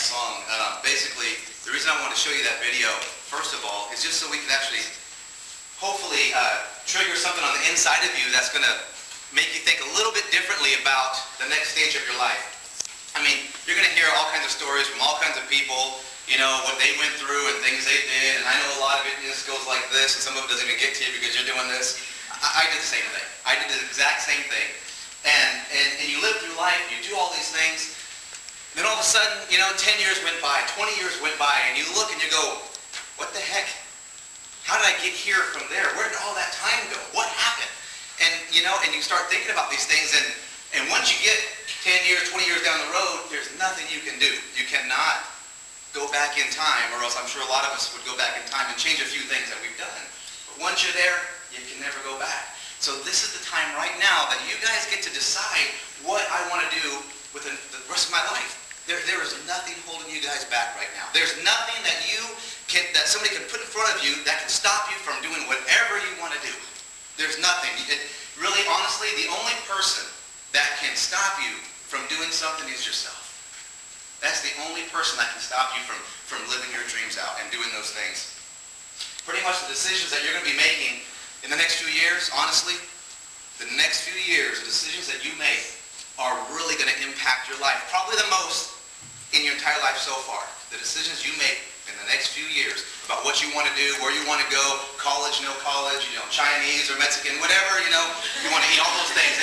song. Basically, the reason I want to show you that video, first of all, is just so we can actually, hopefully, trigger something on the inside of you that's going to make you think a little bit differently about the next stage of your life. I mean, you're going to hear all kinds of stories from all kinds of people, you know, what they went through and things they did, and I know a lot of it just goes like this, and some of it doesn't even get to you because you're doing this. I did the same thing. I did the exact same thing. And you live through life, you do all these things, then all of a sudden, you know, 10 years went by, 20 years went by, and you look and you go, what the heck? How did I get here from there? Where did all that time go? What happened? And, you know, and you start thinking about these things, and once you get 10 years, 20 years down the road, there's nothing you can do. You cannot go back in time, or else I'm sure a lot of us would go back in time and change a few things that we've done. But once you're there, you can never go back. So this is the time right now that you guys get to decide what I want to do with the rest of my life. There is nothing holding you guys back right now. There's nothing that somebody can put in front of you that can stop you from doing whatever you want to do. There's nothing. Really, honestly, the only person that can stop you from doing something is yourself. That's the only person that can stop you from living your dreams out and doing those things. Pretty much the decisions that you're going to be making in the next few years, honestly, the next few years, the decisions that you make are really going to impact your life. Probably the most in your entire life so far. The decisions you make in the next few years about what you want to do, where you want to go, college, no college, you know, Chinese or Mexican, whatever, you know, you want to eat, all those things.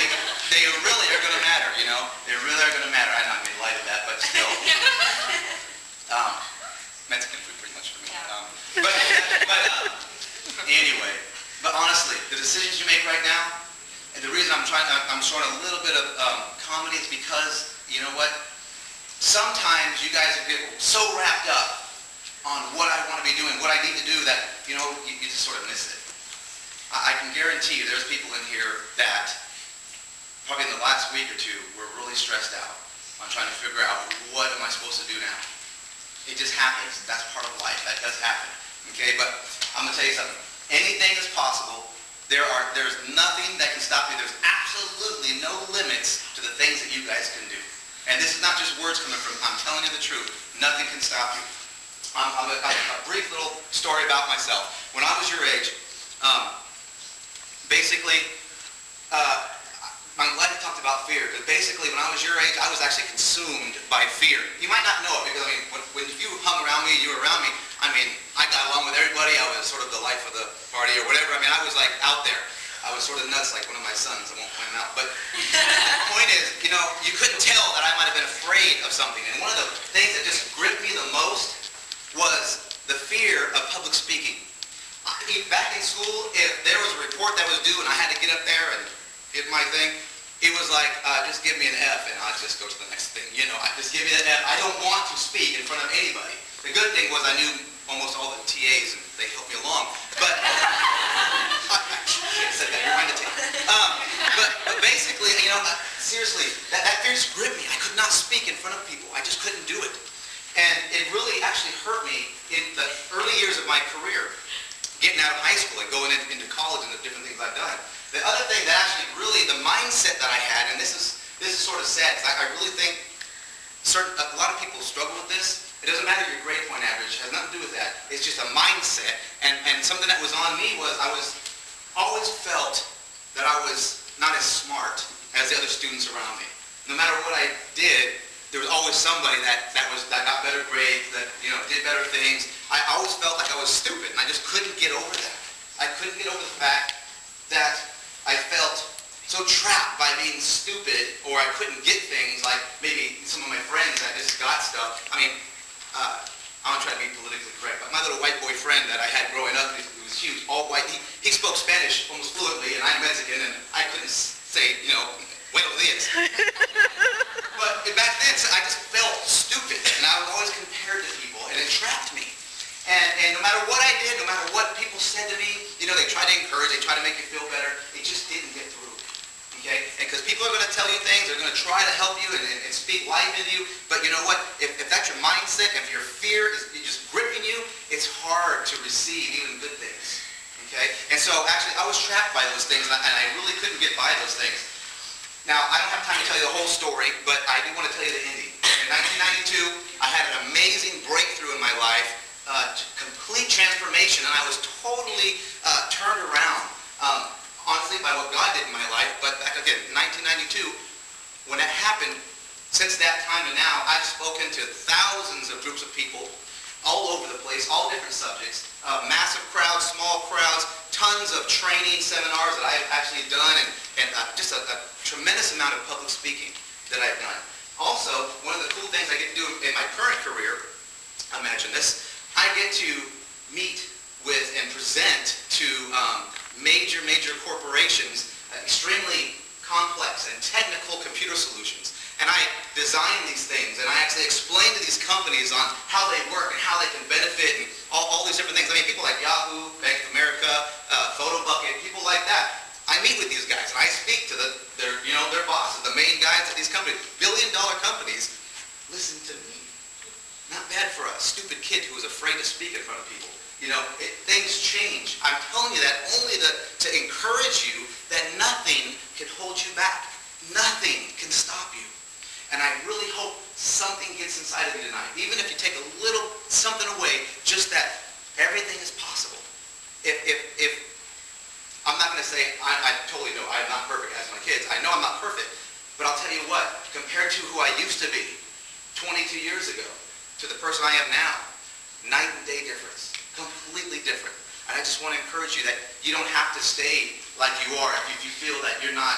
They really are going to matter, you know. They really are going to matter. I'm not made light of that, but still. Mexican food pretty much for me. Anyway, but honestly, the decisions you make right now, and the reason I'm showing a little bit of comedy is because, you know what, sometimes you guys get so wrapped up on what I want to be doing, what I need to do, that, you know, you just sort of miss it. I can guarantee you there's people in here that probably in the last week or two were really stressed out on trying to figure out, what am I supposed to do now? It just happens. That's part of life. That does happen. Okay, but I'm going to tell you something. Anything is possible. There's nothing that can stop you. There's absolutely no limits to the things that you guys can do. And this is not just words coming from, I'm telling you the truth. Nothing can stop you. A brief little story about myself. When I was your age, basically, I'm glad you talked about fear, because basically when I was your age, I was actually consumed by fear. You might not know it, because I mean, when you hung around me, you were around me, I mean, I got along with everybody. I was sort of the life of the party or whatever. I mean, I was like out there. I was sort of nuts like one of my sons. I won't point him out. But the point is, you know, you couldn't tell that I might have been afraid of something. And one of the things that just gripped me the most was the fear of public speaking. Back in school, if there was a report that was due and I had to get up there and hit my thing, it was like, just give me an F and I'll just go to the next thing. You know, just give me that F. I don't want to speak in front of anybody. The good thing was I knew almost all the TAs and they helped me along. But I can't say that, you're going to take it. But basically, you know, seriously, that fear just gripped me. I could not speak in front of people. I just couldn't do it. And it really actually hurt me in the early years of my career, getting out of high school and going into college and the different things I've done. The other thing that actually really, the mindset that I had, and this is sort of sad, because I really think a lot of people struggle with this. It doesn't matter your grade point average, it has nothing to do with that. It's just a mindset, and something that was on me was I always felt that I was not as smart as the other students around me. No matter what I did, there was always somebody that got better grades, that, you know, did better things. I always felt like I was stupid, and I just couldn't get over that. I couldn't get over the fact that I felt so trapped by being stupid, or I couldn't get things like maybe some of my friends that just got stuff. I mean, I'm going to try to be politically correct, but my little white boy friend that I had growing up, he was huge, all white. He spoke Spanish almost fluently, and I'm Mexican, and I couldn't say, you know, buenos dias. But back then, I just felt stupid, and I was always compared to people, and it trapped me. And no matter what I did, no matter what people said to me, you know, they tried to encourage, they tried to make you feel better, it just didn't get through. Okay? And because people are going to tell you things, they're going to try to help you and speak life into you, but you know what? If that's your mindset, if your fear is just gripping you, it's hard to receive even good things. Okay? And so actually, I was trapped by those things, and I really couldn't get by those things. Now, I don't have time to tell you the whole story, but I do want to tell you the ending. In 1992, I had an amazing transformation, and I was totally turned around, honestly, by what God did in my life. But back again, 1992, when that happened, since that time to now, I've spoken to thousands of groups of people all over the place, all different subjects, massive crowds, small crowds, tons of training seminars that I've actually done, and just a tremendous amount of public speaking that I've done. Also, one of the cool things I get to do in my current career, imagine this, I get to meet with and present to major corporations, extremely complex and technical computer solutions. And I design these things, and I actually explain to these companies on how they work and how they can benefit, and all these different things. I mean, people like Yahoo, Bank of America, Photo Bucket, people like that. I meet with these guys, and I speak to their bosses, the main guys at these companies, billion-dollar companies. Listen to me. Not bad for a stupid kid who was afraid to speak in front of people. Things change. I'm telling you that only to encourage you that nothing can hold you back. Nothing can stop you. And I really hope something gets inside of you tonight. Even if you take a little something away, just that everything is possible. If I'm not going to say, I totally know I'm not perfect as my kids. I know I'm not perfect. But I'll tell you what, compared to who I used to be 22 years ago to the person I am now, night and day difference. Completely different. And I just want to encourage you that you don't have to stay like you are if you feel that you're not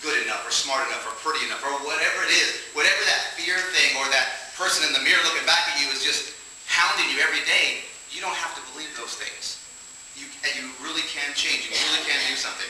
good enough or smart enough or pretty enough or whatever it is, whatever that fear thing or that person in the mirror looking back at you is just hounding you every day. You don't have to believe those things. You really can change. You really can do something.